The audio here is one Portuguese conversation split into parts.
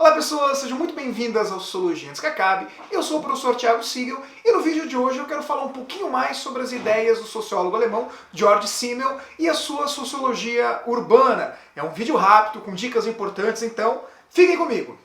Olá pessoas, sejam muito bem-vindas ao Sociologia Antes que Acabe. Eu sou o professor Thiago Siegel e no vídeo de hoje eu quero falar um pouquinho mais sobre as ideias do sociólogo alemão Georg Simmel e a sua sociologia urbana. É um vídeo rápido com dicas importantes, então fiquem comigo!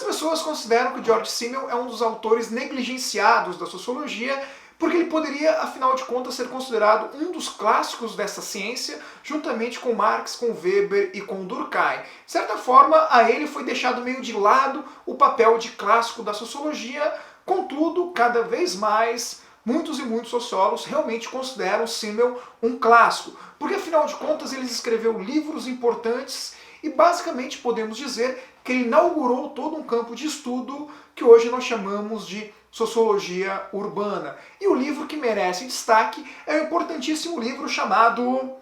Pessoas consideram que o Georg Simmel é um dos autores negligenciados da sociologia, porque ele poderia, afinal de contas, ser considerado um dos clássicos dessa ciência, juntamente com Marx, com Weber e com Durkheim. De certa forma, a ele foi deixado meio de lado o papel de clássico da sociologia, contudo, cada vez mais, muitos e muitos sociólogos realmente consideram Simmel um clássico, porque, afinal de contas, ele escreveu livros importantes e, basicamente, podemos dizer que ele inaugurou todo um campo de estudo que hoje nós chamamos de sociologia urbana. E o livro que merece destaque é um importantíssimo livro chamado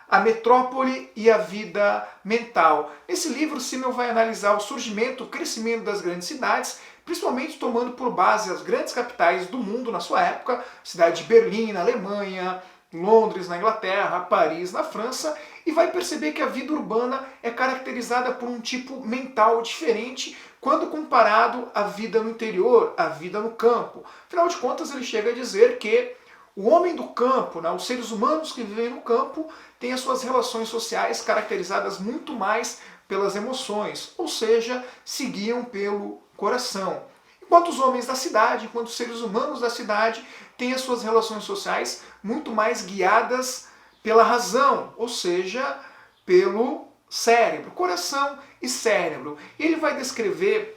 A Metrópole e a Vida Mental. Nesse livro, Simmel vai analisar o surgimento, o crescimento das grandes cidades, principalmente tomando por base as grandes capitais do mundo na sua época, cidade de Berlim, na Alemanha, Londres, na Inglaterra, Paris, na França, e vai perceber que a vida urbana é caracterizada por um tipo mental diferente quando comparado à vida no interior, à vida no campo. Afinal de contas, ele chega a dizer que o homem do campo, os seres humanos que vivem no campo, têm as suas relações sociais caracterizadas muito mais pelas emoções, ou seja, se guiam pelo coração. Enquanto os homens da cidade, enquanto os seres humanos da cidade têm as suas relações sociais muito mais guiadas pela razão, ou seja, pelo cérebro, coração e cérebro. E ele vai descrever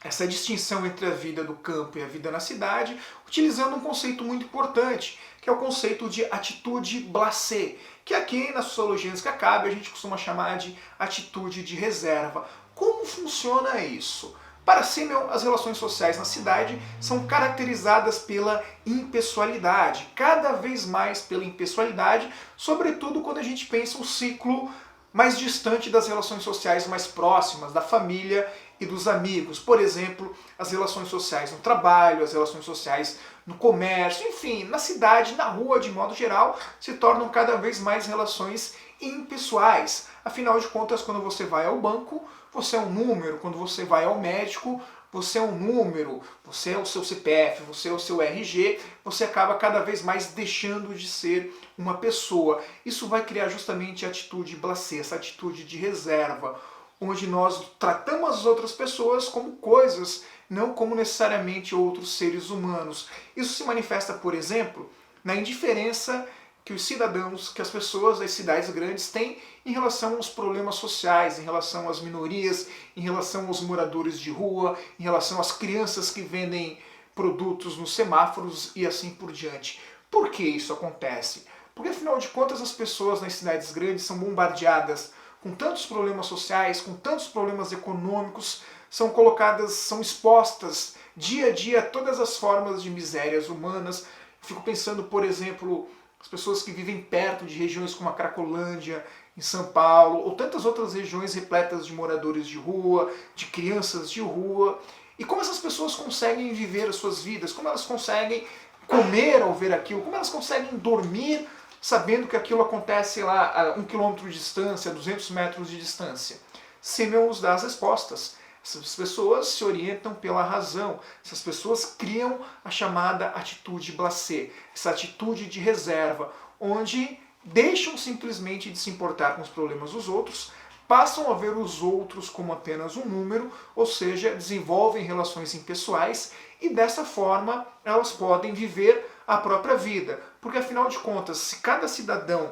essa distinção entre a vida do campo e a vida na cidade, utilizando um conceito muito importante, que é o conceito de atitude blasé, que aqui na Sociologia Antes que Acabe a gente costuma chamar de atitude de reserva. Como funciona isso? Para Simmel, as relações sociais na cidade são caracterizadas pela impessoalidade, cada vez mais pela impessoalidade, sobretudo quando a gente pensa um ciclo mais distante das relações sociais mais próximas, da família e dos amigos. Por exemplo, as relações sociais no trabalho, as relações sociais no comércio, enfim, na cidade, na rua, de modo geral, se tornam cada vez mais relações impessoais. Afinal de contas, quando você vai ao banco, você é um número. Quando você vai ao médico, você é um número. Você é o seu CPF, você é o seu RG. Você acaba cada vez mais deixando de ser uma pessoa. Isso vai criar justamente a atitude blasé, essa atitude de reserva, onde nós tratamos as outras pessoas como coisas, não como necessariamente outros seres humanos. Isso se manifesta, por exemplo, na indiferença que os cidadãos, que as pessoas das cidades grandes têm em relação aos problemas sociais, em relação às minorias, em relação aos moradores de rua, em relação às crianças que vendem produtos nos semáforos e assim por diante. Por que isso acontece? Porque, afinal de contas, as pessoas nas cidades grandes são bombardeadas com tantos problemas sociais, com tantos problemas econômicos, são colocadas, são expostas dia a dia a todas as formas de misérias humanas. Fico pensando, por exemplo, as pessoas que vivem perto de regiões como a Cracolândia, em São Paulo, ou tantas outras regiões repletas de moradores de rua, de crianças de rua. E como essas pessoas conseguem viver as suas vidas, como elas conseguem comer ao ver aquilo, como elas conseguem dormir sabendo que aquilo acontece lá a 1 quilômetro de distância, a 200 metros de distância. Simmel nos dá as respostas. Essas pessoas se orientam pela razão, essas pessoas criam a chamada atitude blasé, essa atitude de reserva, onde deixam simplesmente de se importar com os problemas dos outros, passam a ver os outros como apenas um número, ou seja, desenvolvem relações impessoais e dessa forma elas podem viver a própria vida. Porque afinal de contas, se cada cidadão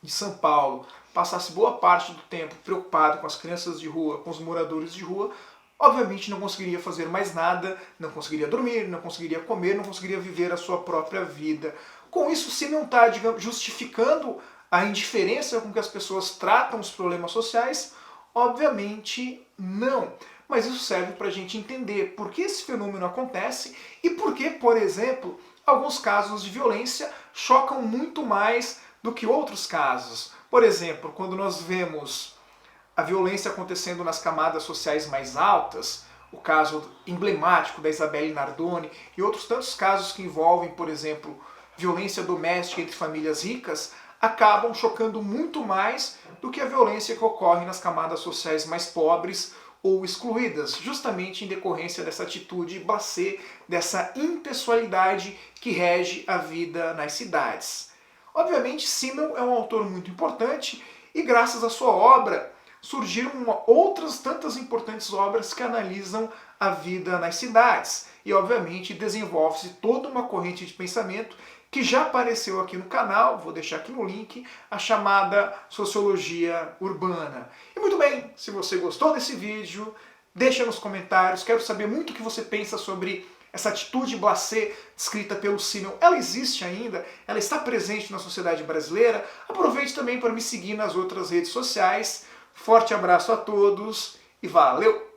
de São Paulo passasse boa parte do tempo preocupado com as crianças de rua, com os moradores de rua, obviamente não conseguiria fazer mais nada, não conseguiria dormir, não conseguiria comer, não conseguiria viver a sua própria vida. Com isso, Simmel está, justificando a indiferença com que as pessoas tratam os problemas sociais? Obviamente não. Mas isso serve para a gente entender por que esse fenômeno acontece e por que, por exemplo, alguns casos de violência chocam muito mais do que outros casos. Por exemplo, quando nós vemos a violência acontecendo nas camadas sociais mais altas, o caso emblemático da Isabelle Nardoni e outros tantos casos que envolvem, por exemplo, violência doméstica entre famílias ricas, acabam chocando muito mais do que a violência que ocorre nas camadas sociais mais pobres ou excluídas, justamente em decorrência dessa atitude blasé, dessa impessoalidade que rege a vida nas cidades. Obviamente, Simmel é um autor muito importante e graças à sua obra surgiram outras tantas importantes obras que analisam a vida nas cidades e, obviamente, desenvolve-se toda uma corrente de pensamento que já apareceu aqui no canal, vou deixar aqui no link, a chamada sociologia urbana. E muito bem, se você gostou desse vídeo, deixa nos comentários, quero saber muito o que você pensa sobre essa atitude blasé descrita pelo Simmel. Ela existe ainda? Ela está presente na sociedade brasileira? Aproveite também para me seguir nas outras redes sociais. Forte abraço a todos e valeu!